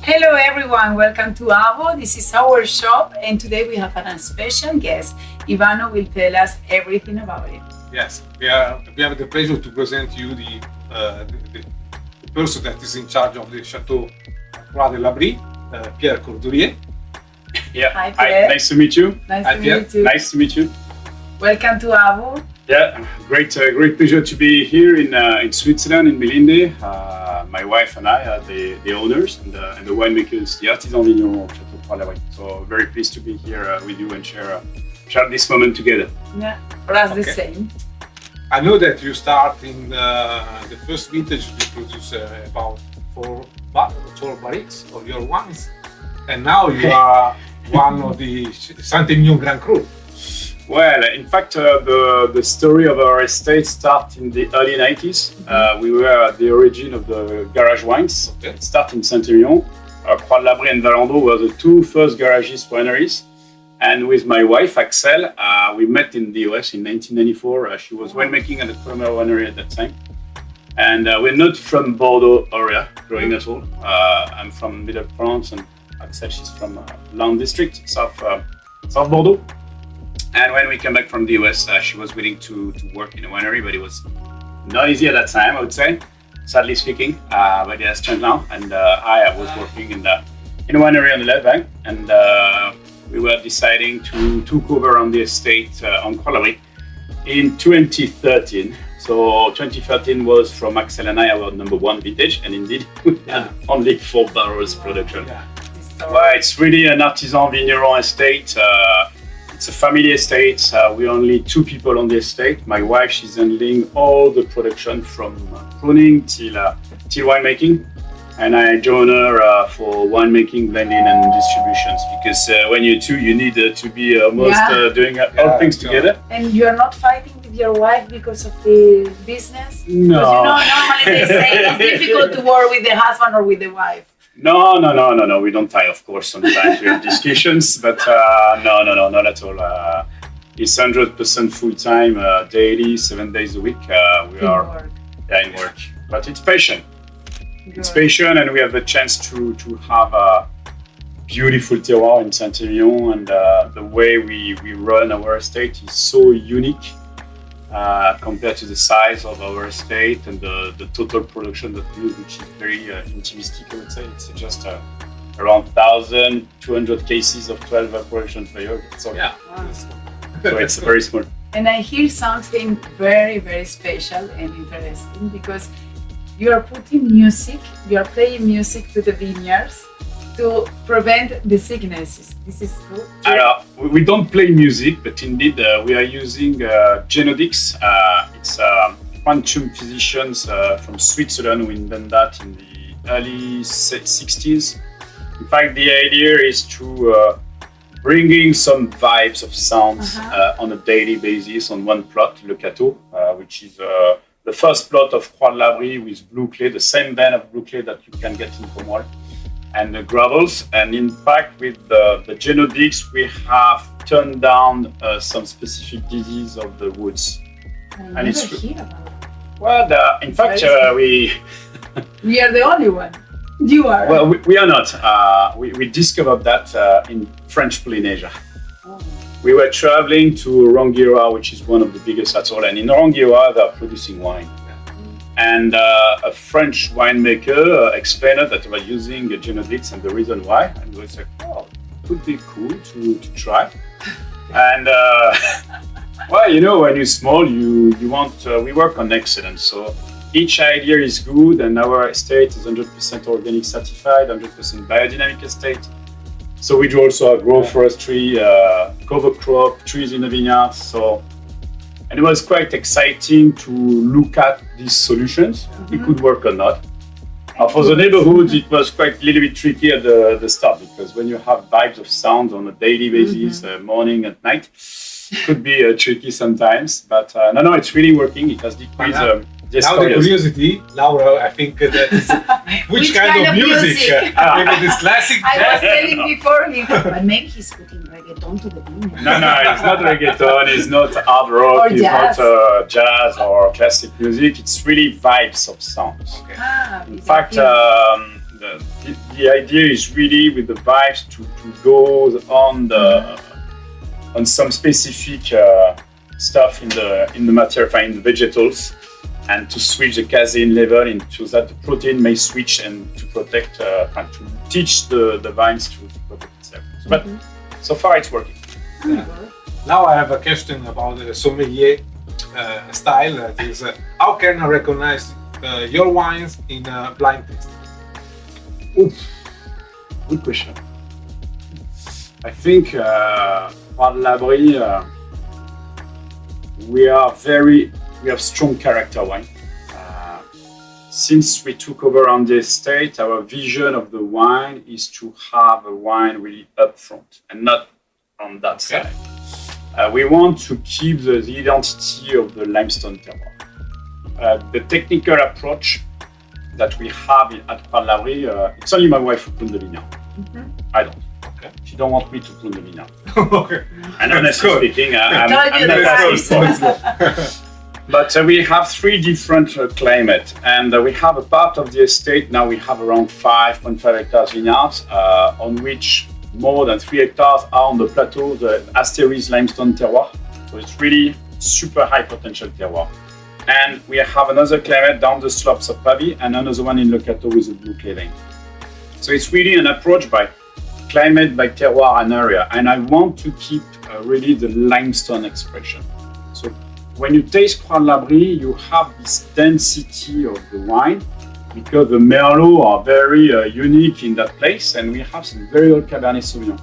Hello everyone, welcome to AVU. This is our shop and today we have a special guest. Ivano will tell us everything about it. Yes, we have the pleasure to present you the person that is in charge of the Château Croix de Labrie, Pierre Courdurié. Yeah, Hi, Pierre. nice to meet you. Nice Hi, to Pierre. meet you. Nice to meet you. Welcome to AVU. Yeah, great pleasure to be here in Switzerland, in Melinde. My wife and I are the owners and the winemakers, the artisan vigneron of Château Croix de Labrie. So very pleased to be here with you and share this moment together. Yeah, for us the Okay. same. I know that you start in the first vintage you produce about four barriques of your wines, and now you are one of the Saint-Emilion Grand Cru. Well, in fact, the story of our estate starts in the early 90s. We were at the origin of the garage wines. Okay. It started in Saint-Emilion. Croix de Labrie and Valando were the two first garagist wineries. And with my wife, Axelle, we met in the US in 1994. She was winemaking at the Croix winery at that time. And we're not from Bordeaux area growing at all. I'm from middle France, and Axelle, she's from Landes district, south Bordeaux. And when we came back from the US, she was willing to work in a winery, but it was not easy at that time, I would say, sadly speaking. But it has changed now. And I was working in a winery on the left bank, and we were deciding to took over on the estate on Croix de Labrie in 2013. So 2013 was from Axelle and I, our number one vintage, and indeed we had only 4 barrels production. Yeah. Well, it's really an artisan vigneron estate. It's a family estate. We're only 2 people on the estate. My wife, she's handling all the production from pruning till winemaking. And I join her for winemaking, blending, and distributions. Because when you're 2, you need to be almost doing all things together. And you are not fighting with your wife because of the business? No. Because normally they say it's difficult to work with the husband or with the wife. No. We don't fight, of course. Sometimes we have discussions, but no, not at all. It's 100% full time, daily, 7 days a week. We are in work, but it's passion. Good. It's patient, and we have the chance to have a beautiful terroir in Saint-Emilion, and the way we run our estate is so unique compared to the size of our estate and the total production that we use, which is very intimistic, I would say. It's just around 1,200 cases of 12 production per year. So, Yeah. so it's very small. And I hear something very, very special and interesting because you are putting music, you are playing music to the vineyards to prevent the sicknesses. This is true? We don't play music, but indeed we are using genetics. It's quantum physicians from Switzerland who invented that in the early 60s. In fact, the idea is to bringing some vibes of sounds on a daily basis on one plot, Le Château, which is the first plot of Croix de Labrie with blue clay, the same band of blue clay that you can get in Cornwall, and the gravels. And in fact, with the genetics, we have turned down some specific disease of the woods. I never hear about it. Well, in fact, we are the only one. You are. Well, we are not. We discovered that in French Polynesia. Oh. We were traveling to Rangiroa, which is one of the biggest atoll, and in Rangiroa they are producing wine. And a French winemaker explained that they were using genetics and the reason why. And we said, oh, it would be cool to try. And well, when you're small, you want. We work on excellence. So each idea is good, and our estate is 100% organic certified, 100% biodynamic estate. So we do also agroforestry, cover crop, trees in the vineyard. And it was quite exciting to look at these solutions. It could work or not. For the neighborhood, it was quite a little bit tricky at the start, because when you have vibes of sound on a daily basis, morning and night, it could be tricky sometimes. But no, it's really working. It has decreased Now the curiosity, Laura, I think that is which kind of music? Maybe this classic I jazz? was telling before him, but maybe he's putting reggaeton to the vineyard. No, it's not reggaeton, it's not hard rock, Or it's jazz. not jazz or classic music. It's really vibes of sounds. Okay. Ah, In fact, the idea is really with the vibes to go on some specific stuff in the material, in the vegetables, and to switch the casein level into that the protein may switch and to protect and to teach the vines to protect itself. But so far it's working. Yeah. Now I have a question about the sommelier style. That is, how can I recognize your wines in a blind tasting? Oof. Good question. I think Croix de Labrie, we have strong character wine. Since we took over on the estate, our vision of the wine is to have a wine really up front and not on that side. We want to keep the identity of the limestone terroir. The technical approach that we have at Croix de Labrie, it's only my wife who prune the vineyard. I don't. Okay. She don't want me to prune the vineyard. Okay. And honestly speaking, I'm not asking. But we have 3 different climates, and we have a part of the estate. Now we have around 5.5 hectares vineyards, on which more than 3 hectares are on the plateau, the Astéris limestone terroir. So it's really super high potential terroir. And we have another climate down the slopes of Pavie and another one in Le Château with a blue clay vein. So it's really an approach by climate, by terroir and area. And I want to keep really the limestone expression. So when you taste Croix de Labrie, you have this density of the wine because the Merlot are very unique in that place, and we have some very old Cabernet Sauvignon.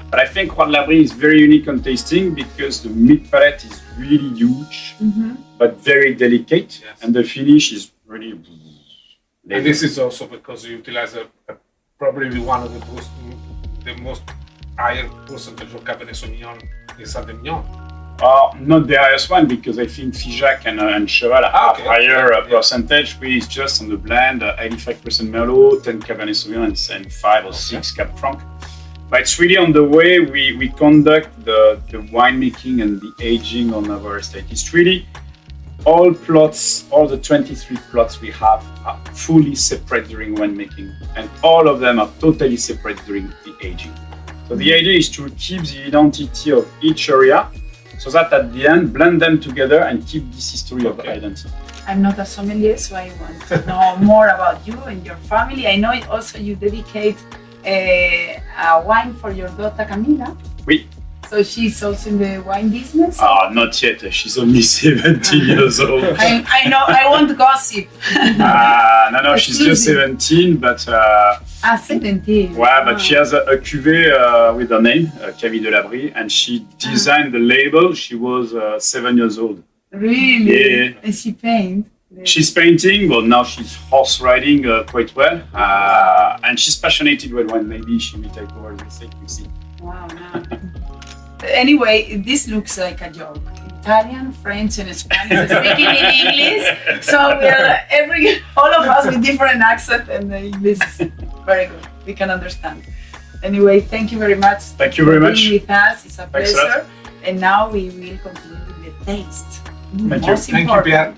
But I think Croix de Labrie is very unique on tasting because the mid-palate is really huge, but very delicate, and the finish is really. And this is also because you utilize probably one of the most higher percentage of Cabernet Sauvignon in Sauvignon. Not the highest one, because I think Figeac and Cheval have higher percentage. We is just on the blend, 85% Merlot, 10 Cabernet Sauvignon, and 5 or 6 Cab Franc. But it's really on the way we conduct the winemaking and the aging on our estate. It's really all plots, all the 23 plots we have are fully separate during winemaking, and all of them are totally separate during the aging. So the idea is to keep the identity of each area, so that at the end, blend them together and keep this history of identity. I'm not a sommelier, so I want to know more about you and your family. I know also you dedicate a wine for your daughter Camila. Oui. So she's also in the wine business? Not yet. She's only 17 years old. I know, I want gossip. No, she's just 17, but... 17. Ouais, but she has a cuvée with her name, Camille de Labrie, and she designed the label. She was 7 years old. Really? Yeah. And she paints? She's painting, but now she's horse riding quite well. And she's passionate with wine. Maybe she will take over the estate, you see. Wow, no. Anyway, this looks like a joke. Italian, French, and Spanish speaking in English. So we're all of us with different accents, and the English is very good. We can understand. Anyway, thank you very much. Thank you very much. For being with us. It's a Thanks pleasure. And now we will continue with the taste. Thank you. Thank you, Pierre.